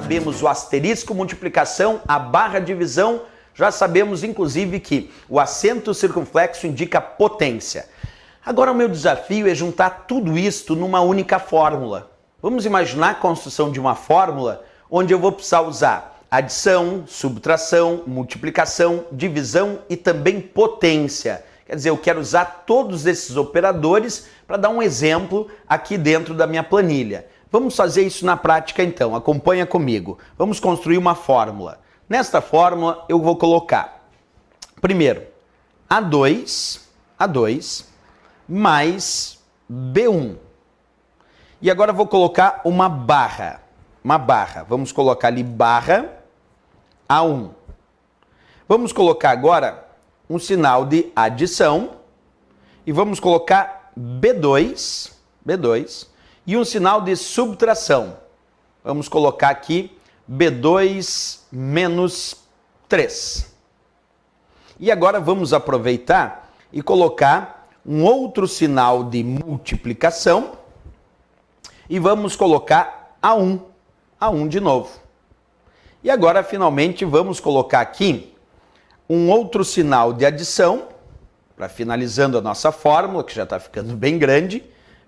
sabemos o asterisco, multiplicação, a barra, divisão, já sabemos inclusive que o acento circunflexo indica potência. Agora o meu desafio é juntar tudo isto numa única fórmula. Vamos imaginar a construção de uma fórmula onde eu vou precisar usar adição, subtração, multiplicação, divisão e também potência. Quer dizer, eu quero usar todos esses operadores para dar um exemplo aqui dentro da minha planilha. Vamos fazer isso na prática então, acompanha comigo. Vamos construir uma fórmula. Nesta fórmula eu vou colocar, primeiro, A2 mais B1. E agora eu vou colocar uma barra. Vamos colocar ali barra A1. Vamos colocar agora um sinal de adição e vamos colocar B2 e um sinal de subtração. Vamos colocar aqui B2 menos 3. E agora vamos aproveitar e colocar um outro sinal de multiplicação e vamos colocar A1 de novo. E agora finalmente vamos colocar aqui um outro sinal de adição, para finalizando a nossa fórmula, que já está ficando bem grande,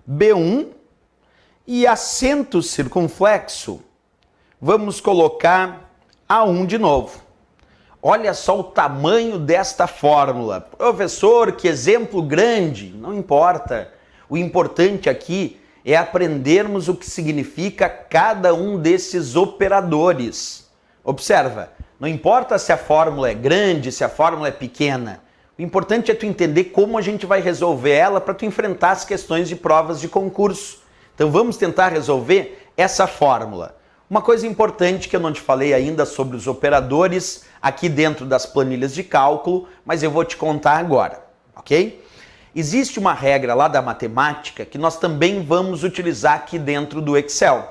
B1, e acento circunflexo, vamos colocar A1 de novo. Olha só o tamanho desta fórmula. Professor, que exemplo grande! Não importa. O importante aqui é aprendermos o que significa cada um desses operadores. Observa, não importa se a fórmula é grande, se a fórmula é pequena. O importante é tu entender como a gente vai resolver ela para tu enfrentar as questões de provas de concurso. Então vamos tentar resolver essa fórmula. Uma coisa importante que eu não te falei ainda sobre os operadores aqui dentro das planilhas de cálculo, mas eu vou te contar agora, ok? Existe uma regra lá da matemática que nós também vamos utilizar aqui dentro do Excel.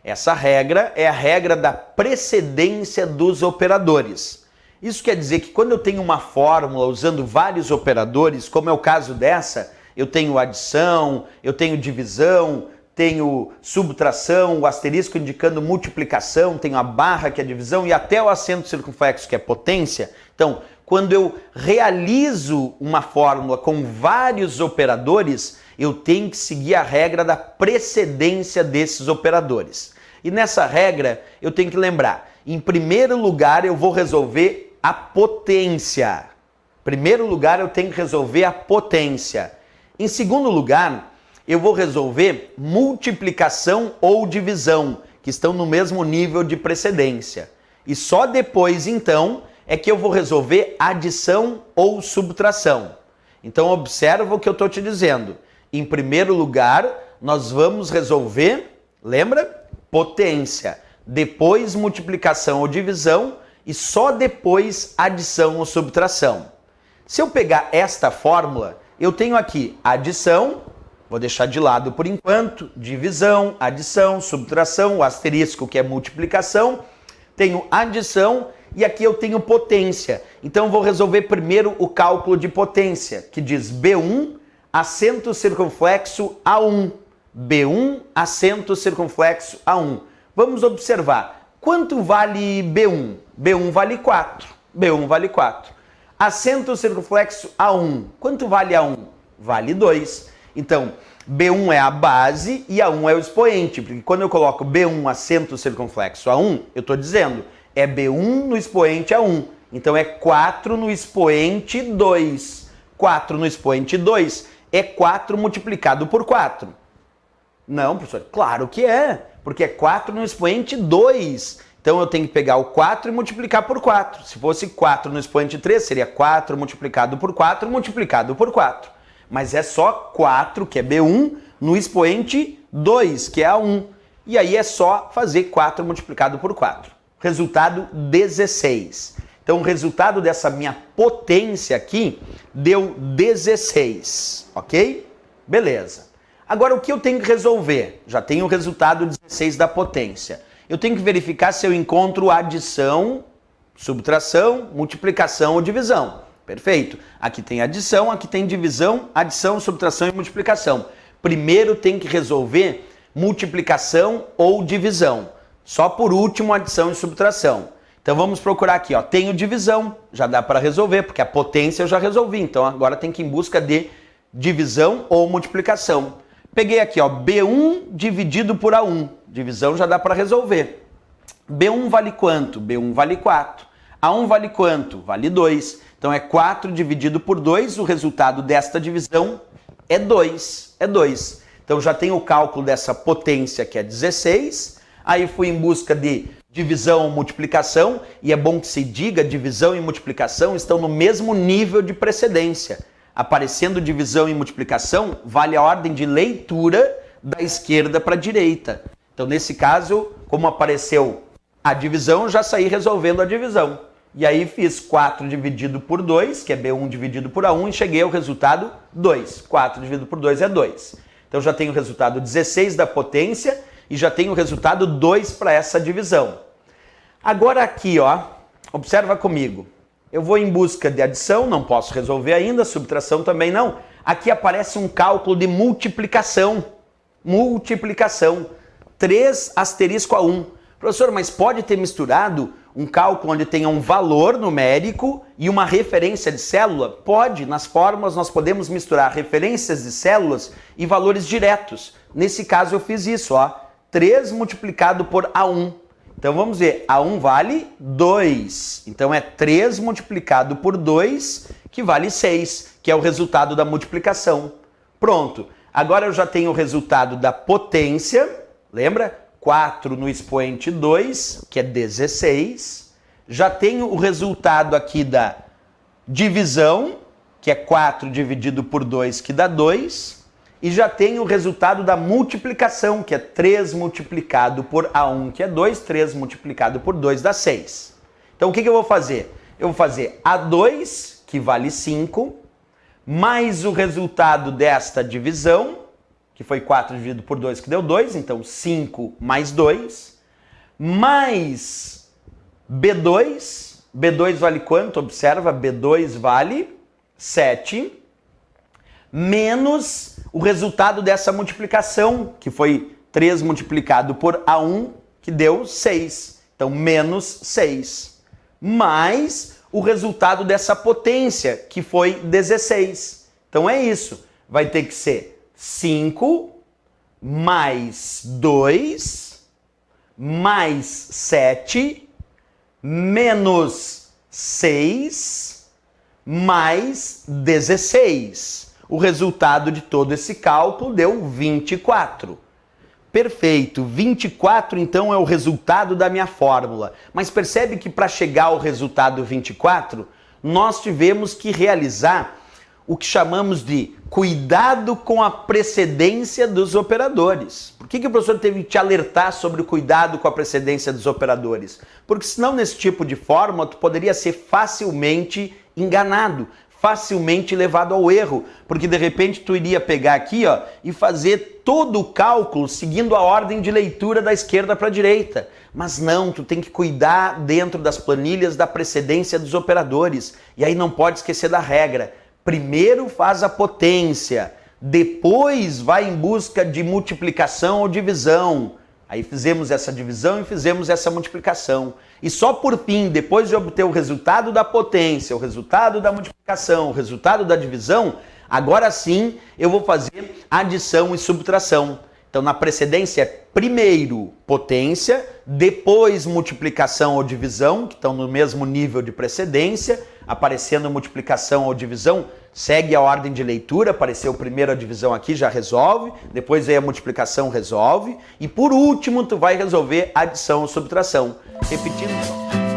Essa regra é a regra da precedência dos operadores. Isso quer dizer que quando eu tenho uma fórmula usando vários operadores, como é o caso dessa, eu tenho adição, eu tenho divisão, tenho subtração, o asterisco indicando multiplicação, tenho a barra que é divisão e até o acento circunflexo que é potência. Então, quando eu realizo uma fórmula com vários operadores, eu tenho que seguir a regra da precedência desses operadores. E nessa regra, eu tenho que lembrar, em primeiro lugar eu vou resolver a potência. Em primeiro lugar eu tenho que resolver a potência. Em segundo lugar, eu vou resolver multiplicação ou divisão, que estão no mesmo nível de precedência. E só depois, então, é que eu vou resolver adição ou subtração. Então, observa o que eu estou te dizendo. Em primeiro lugar, nós vamos resolver, lembra? Potência. Depois, multiplicação ou divisão e só depois adição ou subtração. Se eu pegar esta fórmula, eu tenho aqui adição, vou deixar de lado por enquanto, divisão, adição, subtração, o asterisco que é multiplicação, tenho adição e aqui eu tenho potência. Então eu vou resolver primeiro o cálculo de potência, que diz B1, acento circunflexo A1. B1, acento circunflexo A1. Vamos observar. Quanto vale B1? B1 vale 4. B1 vale 4. Acento circunflexo A1. Quanto vale A1? Vale 2. Então, B1 é a base e A1 é o expoente, porque quando eu coloco B1 acento circunflexo A1, eu estou dizendo, é B1 no expoente A1. Então é 4 no expoente 2. 4 no expoente 2 é 4 multiplicado por 4. Não, professor, claro que é, porque é 4 no expoente 2. Então eu tenho que pegar o 4 e multiplicar por 4. Se fosse 4 no expoente 3, seria 4 multiplicado por 4 multiplicado por 4. Mas é só 4, que é B1, no expoente 2, que é A1. E aí é só fazer 4 multiplicado por 4. Resultado 16. Então o resultado dessa minha potência aqui deu 16, ok? Beleza. Agora o que eu tenho que resolver? Já tenho o resultado 16 da potência. Eu tenho que verificar se eu encontro adição, subtração, multiplicação ou divisão. Perfeito. Aqui tem adição, aqui tem divisão, adição, subtração e multiplicação. Primeiro tem que resolver multiplicação ou divisão. Só por último adição e subtração. Então vamos procurar aqui, ó. Tenho divisão, já dá para resolver, porque a potência eu já resolvi. Então agora tem que ir em busca de divisão ou multiplicação. Peguei aqui, ó, B1 dividido por A1. Divisão já dá para resolver. B1 vale quanto? B1 vale 4. A1 vale quanto? Vale 2. Então é 4 dividido por 2, o resultado desta divisão é 2. É 2. Então já tenho o cálculo dessa potência que é 16. Aí fui em busca de divisão ou multiplicação, e é bom que se diga, divisão e multiplicação estão no mesmo nível de precedência. Aparecendo divisão e multiplicação, vale a ordem de leitura da esquerda para a direita. Então nesse caso, como apareceu a divisão, já saí resolvendo a divisão. E aí fiz 4 dividido por 2, que é B1 dividido por A1, e cheguei ao resultado 2. 4 dividido por 2 é 2. Então já tenho o resultado 16 da potência e já tenho o resultado 2 para essa divisão. Agora aqui, ó, observa comigo. Eu vou em busca de adição, não posso resolver ainda, subtração também não. Aqui aparece um cálculo de multiplicação. Multiplicação. 3 asterisco a 1. Professor, mas pode ter misturado um cálculo onde tenha um valor numérico e uma referência de célula? Pode. Nas fórmulas nós podemos misturar referências de células e valores diretos. Nesse caso eu fiz isso, ó. 3 multiplicado por A1. Então vamos ver, A1 vale 2. Então é 3 multiplicado por 2, que vale 6, que é o resultado da multiplicação. Pronto. Agora eu já tenho o resultado da potência, lembra? 4 no expoente 2, que é 16. Já tenho o resultado aqui da divisão, que é 4 dividido por 2, que dá 2. E já tenho o resultado da multiplicação, que é 3 multiplicado por A1, que é 2. 3 multiplicado por 2 dá 6. Então o que eu vou fazer? Eu vou fazer A2, que vale 5, mais o resultado desta divisão, que foi 4 dividido por 2, que deu 2, então 5 mais 2, mais B2. B2 vale quanto? Observa, B2 vale 7, menos o resultado dessa multiplicação, que foi 3 multiplicado por A1, que deu 6. Então, menos 6. Mais o resultado dessa potência, que foi 16. Então, é isso. Vai ter que ser 5 mais 2 mais 7 menos 6 mais 16. O resultado de todo esse cálculo deu 24. Perfeito, 24 então é o resultado da minha fórmula. Mas percebe que para chegar ao resultado 24, nós tivemos que realizar o que chamamos de cuidado com a precedência dos operadores. Por que o professor teve que te alertar sobre o cuidado com a precedência dos operadores? Porque senão nesse tipo de fórmula tu poderia ser facilmente enganado, facilmente levado ao erro, porque de repente tu iria pegar aqui, ó, e fazer todo o cálculo seguindo a ordem de leitura da esquerda para a direita. Mas não, tu tem que cuidar dentro das planilhas da precedência dos operadores. E aí não pode esquecer da regra. Primeiro faz a potência, depois vai em busca de multiplicação ou divisão. Aí fizemos essa divisão e fizemos essa multiplicação. E só por fim, depois de obter o resultado da potência, o resultado da multiplicação, o resultado da divisão, agora sim eu vou fazer adição e subtração. Então na precedência, primeiro potência, depois multiplicação ou divisão, que estão no mesmo nível de precedência. Aparecendo multiplicação ou divisão, segue a ordem de leitura. Apareceu primeiro a divisão aqui, já resolve. Depois vem a multiplicação, resolve. E por último, tu vai resolver adição ou subtração. Repetindo.